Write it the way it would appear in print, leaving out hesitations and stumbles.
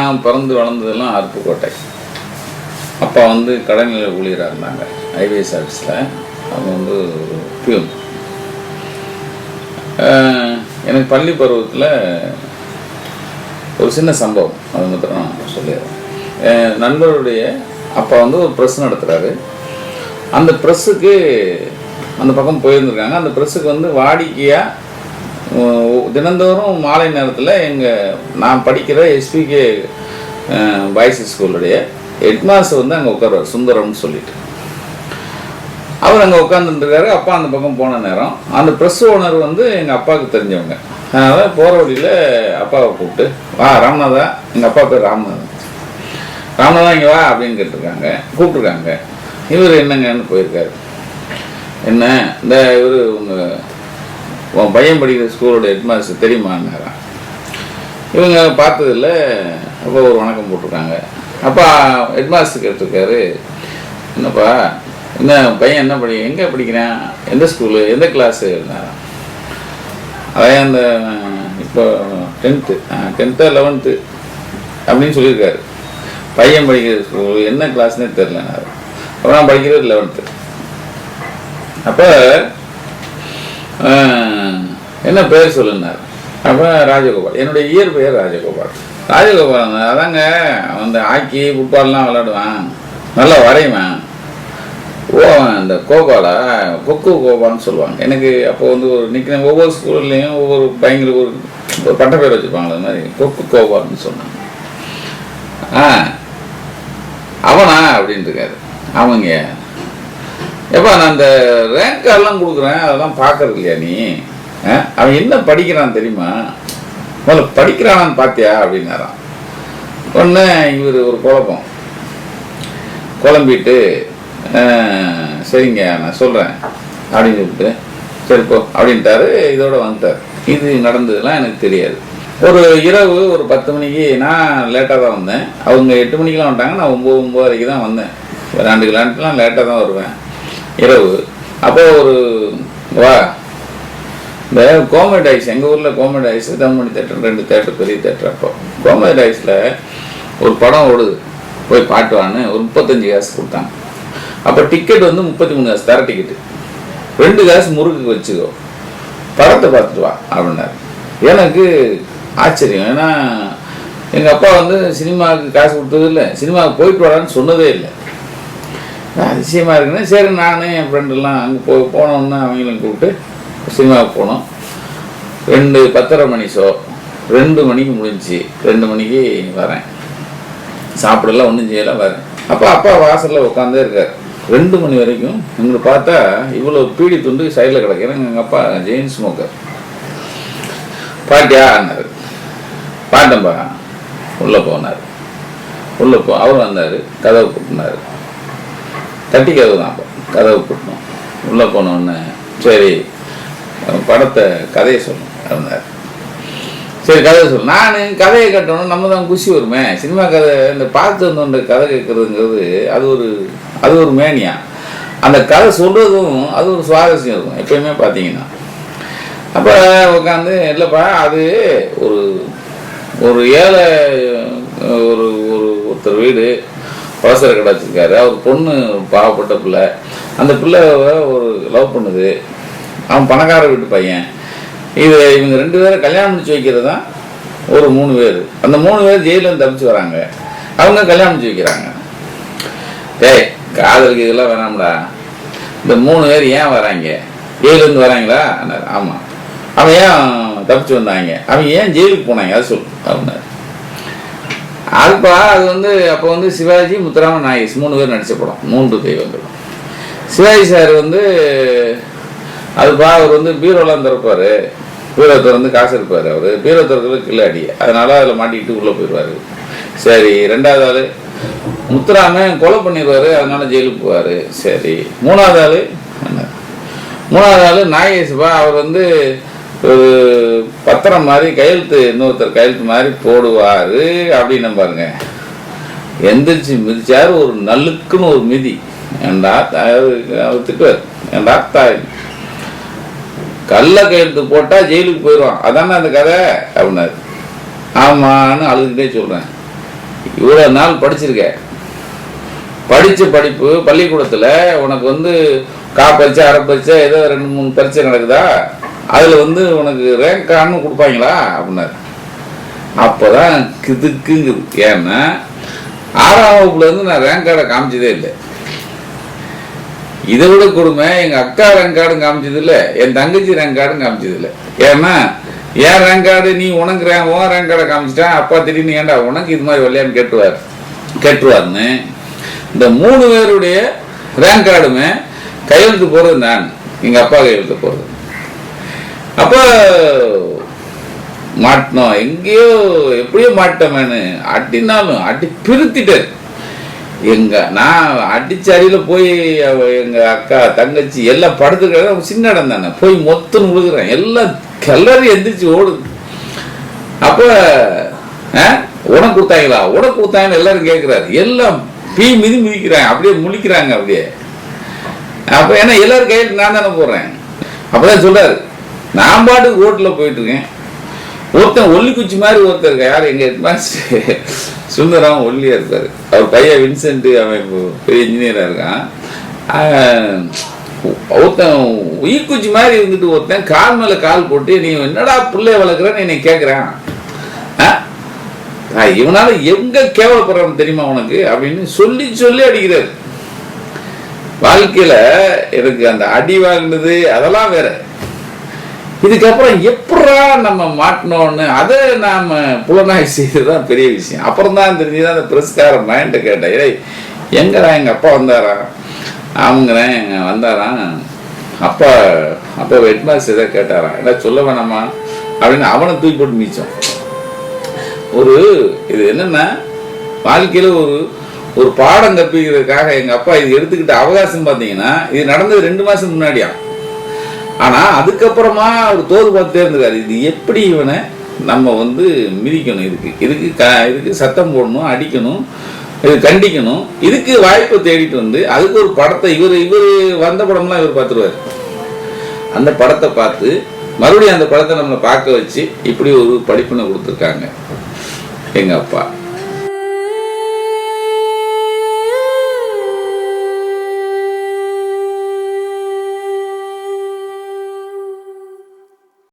நான் பிறந்து வளர்ந்ததெல்லாம் அருப்புக்கோட்டை. அப்பா வந்து கடைநிலை ஊழியராக இருந்தாங்க ஐபிஎஸ் ஆஃபீஸில். அவங்க வந்து ஒரு பியூன். எனக்கு பள்ளி பருவத்தில் ஒரு சின்ன சம்பவம், அது மாத்திரம் நான் சொல்லிடுறேன். என் நண்பருடைய அப்பா வந்து ஒரு ப்ரெஸ் நடத்துகிறாரு. அந்த ப்ரெஸ்ஸுக்கு அந்த பக்கம் போயிருந்துருக்காங்க. அந்த ப்ரெஸ்ஸுக்கு வந்து வாடிக்கையாக தினந்தோறும் மாலை நேரத்தில் நான் படிக்கிற எஸ்பிகே பாய்ஸ் ஸ்கூலுடைய ஹெட்மாஸ்டர் வந்து அங்கே உட்காருவார், சுந்தரம்னு சொல்லிட்டு. அவர் அங்கே உட்காந்துருக்காரு. அப்பா அந்த பக்கம் போன நேரம் அந்த ப்ரெஸ் ஓனர் வந்து எங்கள் அப்பாவுக்கு தெரிஞ்சவங்க. அதனால் போகிற வழியில் அப்பாவை கூப்பிட்டு, வா ராமநாதா, எங்கள் அப்பா பேர் ராமநாதன், ராமநாதா இங்கே வா அப்படின்னு கேட்டிருக்காங்க, கூப்பிட்ருக்காங்க. இவர் என்னங்கன்னு போயிருக்காரு. என்ன இந்த இவர் உன் பையன் படிக்கிற ஸ்கூலோட ஹெட்மாஸ்டர் தெரியுமான்னாரா. இவங்க பார்த்ததில்ல. அப்போ ஒரு வணக்கம் போட்டிருக்காங்க. அப்பா ஹெட்மாஸ்டர் கேட்டிருக்காரு, என்னப்பா என்ன பையன் என்ன எங்கே படிக்கிறான், எந்த ஸ்கூலு, எந்த கிளாஸு இருந்தாரா. அதையே அந்த இப்போ 10th 11th அப்படின்னு சொல்லியிருக்காரு. பையன் படிக்கிற ஸ்கூலு என்ன கிளாஸ்னே தெரிலனாரு. அப்போ நான் படிக்கிறது 11th. அப்போ என்ன பேர் சொல்லுனார். அப்போ ராஜகோபால், என்னுடைய இயற்பெயர் ராஜகோபால். ராஜகோபால் அதாங்க அந்த ஹாக்கி ஃபுட்பால்லாம் விளையாடுவான், நல்லா வரைவான். ஓ அந்த கோபாலா, கொக்கு கோபால்னு சொல்லுவாங்க. எனக்கு அப்போ வந்து ஒரு நிற்கிற ஒவ்வொரு ஸ்கூல்லையும் ஒவ்வொரு பையங்களுக்கு ஒரு பட்ட பேர் வச்சுருப்பாங்க. அது மாதிரி கொக்கு கோபால்னு சொன்னாங்க. அவனா அப்படின்ட்டு இருக்காரு. அவங்க எப்பா நான் அந்த ரேங்க் கார்டெலாம் கொடுக்குறேன், அதெல்லாம் பார்க்கறது இல்லையா நீ? அவன் என்ன படிக்கிறான் தெரியுமா, முதல்ல படிக்கிறானான்னு பார்த்தியா அப்படின்னாரான். ஒன்று இவர் ஒரு குழம்பிட்டு, சரிங்க நான் சொல்கிறேன் அப்படின்னு சொல்லிட்டு, சரிப்போ அப்படின்ட்டாரு. இதோட வந்துட்டார். இது நடந்ததுலாம் எனக்கு தெரியாது. ஒரு இரவு ஒரு 10 மணிக்கு நான் லேட்டாக தான் வந்தேன். அவங்க 8 மணிக்கெலாம் வந்துட்டாங்க. நான் 9-9:30 தான் வந்தேன். விளையாண்டுலாம் லேட்டாக தான் வருவேன் இரவு. அப்போ ஒரு வா இந்த கோமதி டாய்ஸ், எங்கள் ஊரில் Gomathi toys, Tamilmani theatre, 2 theatre, பெரிய தேட்டர். அப்போ கோமதி டாய்ஸில் ஒரு படம் ஓடுது, போய் பாட்டுவான்னு ஒரு 35 காசு கொடுத்தாங்க. அப்போ டிக்கெட் வந்து 33 காசு தர டிக்கெட்டு. 2 காசு முறுக்கு வச்சுக்கோ, படத்தை பார்த்துட்டு வா அப்படின்னாரு. எனக்கு ஆச்சரியம். ஏன்னா எங்கள் அப்பா வந்து சினிமாவுக்கு காசு கொடுத்தது இல்லை, சினிமாவுக்கு போயிட்டு வரான்னு சொன்னதே இல்லை. அதிசயமாக இருக்குன்னு சரி நான் என் ஃப்ரெண்டெல்லாம் அங்கே போனோன்னா அவங்களும் கூப்பிட்டு சினிமாவுக்கு போனோம். 10:30 மணி ஷோ, 2 மணிக்கு முடிஞ்சிச்சு. 2 மணிக்கு வரேன், சாப்பிடலாம் ஒன்றும் செய்யலாம் வரேன். அப்போ அப்பா வாசலில் உட்காந்தே இருக்கார் 2 மணி வரைக்கும். எங்களை பார்த்தா இவ்வளோ பீடி துண்டு சைடில் கிடக்கு. ஏன்னா எங்கள் அப்பா ஜெயின் ஸ்மோக்கர். பாட்டியான்னாரு. பாட்டம்பா உள்ளே போனார். உள்ளே அவர் வந்தார், கதவை கூட்டினார். தட்டி கதவு தான். அப்போ கதவை கூட்டணும். உள்ளே போனோடனே சரி படத்தை கதையை சொல்லணும் அப்படின்னாரு. சரி கதை சொல்லு. நான் கதையை கட்டணும், நம்ம தான் குஷி வருமே. சினிமா கதை இந்த பார்த்து வந்தோன்ற கதை கேட்குறதுங்கிறது அது ஒரு மேனியா. அந்த கதை சொல்கிறதும் அது ஒரு சுவாரஸ்யம் இருக்கும் எப்பயுமே பார்த்தீங்கன்னா. அப்போ உட்காந்து இல்லைப்பா அது ஒரு ஏழை ஒருத்தர் வீடு அவசர கடை வச்சுருக்காரு. அவர் பொண்ணு பாவப்பட்ட பிள்ளை. அந்த பிள்ளை ஒரு லவ் பண்ணுது. அவன் பணக்கார வீட்டு பையன். இவங்க 2 பேரை கல்யாணம் முடிச்சு வைக்கிறது தான் ஒரு 3 பேர். அந்த 3 பேர் ஜெயிலேருந்து தப்பிச்சு வராங்க. அவங்க கல்யாணம் முடிச்சு வைக்கிறாங்க. காதலுக்கு இதெல்லாம் வேணாம்டா. இந்த 3 பேர் ஏன் வராங்க, ஜெயிலேருந்து வராங்களா? ஆமாம். அவன் ஏன் தப்பிச்சு வந்தாங்க, அவங்க ஏன் ஜெயிலுக்கு போனாங்க அது சொல்லு அப்படின்னாரு. அதுப்பா அது வந்து அப்போ வந்து சிவாஜி, முத்துராமன், நாகேஷ் 3 பேர் நடித்த படம், 3 தெய்வங்கள். சிவாஜி சார் வந்து அதுப்பா அவர் வந்து பீரோலாம் திறப்பார். பீரோ திறந்து காசு இருப்பார். அவர் பீரோ திறக்கிறதுக்கு கில்லாடி, அதனால அதில் மாட்டிக்கிட்டு உள்ளே போயிடுவார். சரி 2வது ஆள் முத்துராமன் கொலை பண்ணிடுவார், அதனால ஜெயிலுக்கு போவார். சரி 3வது ஆள் நாகேஷ்பா, அவர் வந்து ஒரு பத்திரம் மாதிரி கையெழுத்து, இன்னொருத்தர் கையெழுத்து மாதிரி போடுவார் அப்படின்னு பாருங்க. எந்திரிச்சு மிதிச்சார், ஒரு நல்லுக்குன்னு ஒரு மிதி. ஏண்டா அவர் திட்டுவார், ஏண்டா தாய் கல்ல கையெழுத்து போட்டா ஜெயிலுக்கு போயிடுவான், அதானே அந்த கதை அப்படின்னாரு. ஆமான்னு அழுதுகிட்டே சொல்றேன். இவ்வளோ நாள் படிச்சிருக்க, படித்த படிப்பு பள்ளிக்கூடத்தில் உனக்கு வந்து பரீட்சை அரை பரீட்சை ஏதோ 2-3 பரீட்சை நடக்குதா, அதில் வந்து உனக்கு ரேங்க் கார்டுன்னு கொடுப்பாங்களா அப்படின்னாரு. அப்போதான் கிதுக்குங்குது. ஏன்னா 6ஆம் வகுப்புலேருந்து நான் ரேங்க் கார்டை காமிச்சதே இல்லை. இதை விட கொடுமை, எங்கள் அக்கா ரேங்க் கார்டும் காமிச்சது இல்லை, என் தங்கச்சி ரேங்க் கார்டும் காமிச்சது இல்லை. ஏன்னா ஏன் ரேங்க் கார்டு நீ உனக்கு உன் ரேங்க் கார்டை காமிச்சிட்டா அப்பா திடீர்னு ஏன்டா உனக்கு இது மாதிரி வரலையான்னு கேட்டுருவாருன்னு இந்த 3 பேருடைய ரேங்க் கார்டுமே கையெழுத்து போகிறது நான், எங்கள் அப்பா கையெழுத்து போகிறது. அப்போ மாட்டினோம், எங்கேயோ எப்படியோ மாட்டோமேனு அட்டினாலும் அட்டி பிரித்திட்டார். நான் அடிச்ச அடியில் போய் எங்கள் அக்கா தங்கச்சி எல்லாம் படுத்துக்கிற சின்ன இடம் தானே, போய் மொத்தம் விழுகிறேன், எல்லாம் கல்லறி எந்திரிச்சு ஓடுது. அப்போ உனக்கு கொடுத்தாங்களா எல்லாரும் கேட்குறாரு. எல்லாம் மிதிக்கிறாங்க, அப்படியே முழிக்கிறாங்க அப்படியே. அப்போ ஏன்னா எல்லாரும் கையில் நான் தானே போடுறேன். அப்போதான் சொல்றாரு, நான் பாட்டுக்கு ரோட்டில் போயிட்டு இருக்கேன், ஒருத்தன் ஒல்லி குச்சி மாதிரி ஒருத்தர் இருக்கா. யார் எங்கள் ஹெட்மாஸ்டர் சுந்தரம் ஒல்லியாக இருப்பார். அவர் பையன் வின்சென்ட், அவன் பெரிய இன்ஜினியராக இருக்கான். ஒருத்தன் உயிர்குச்சி மாதிரி இருந்துட்டு ஒருத்தன் கால் மேலே கால் போட்டு நீ என்னடா பிள்ளைய வளர்க்குறன்னு என்னை கேட்குறான். இவனால எங்க கேவலப்படுறான்னு தெரியுமா உனக்கு அப்படின்னு சொல்லி சொல்லி அடிக்கிறாரு. வாழ்க்கையில எனக்கு அந்த அடி வாங்கினது அதெல்லாம் வேற. இதுக்கப்புறம் எப்படா நம்ம மாட்டினோன்னு அதை நாம புலனாய்வு செய்ததுதான் பெரிய விஷயம். அப்புறம் தான் தெரிஞ்சுதான் அந்த பிரஸ்கார மைண்ட கேட்டேன், ஏய் எங்கடா எங்க அப்பா வந்தாரா, அவங்கிறேன் வந்தாராம், அப்பா ஹெட்மாஸ்டர் எதாவது கேட்டாராம், என்ன சொல்ல வேணாமா அப்படின்னு அவனை தூக்கி போட்டு மீச்சோம். இது என்னன்னா வாழ்க்கையில ஒரு பாடம் கற்பிக்கிறதுக்காக எங்க அப்பா இது எடுத்துக்கிட்ட அவகாசம் பார்த்தீங்கன்னா இது நடந்தது 2 மாசம் முன்னாடியா. ஆனா அதுக்கப்புறமா அவர் தோது பார்த்துட்டே இருந்திருக்காரு, இது எப்படி இவனை நம்ம வந்து மிதிக்கணும், இதுக்கு சத்தம் போடணும், அடிக்கணும், இது கண்டிக்கணும், இதுக்கு வாய்ப்பை தேடிட்டு வந்து அதுக்கு ஒரு படத்தை இவர் வந்த படம்லாம் இவர் பார்த்துருவார். அந்த படத்தை பார்த்து மறுபடியும் அந்த படத்தை நம்மளை பார்க்க வச்சு இப்படி ஒரு படிப்பினை கொடுத்துருக்காங்க எங்க அப்பா.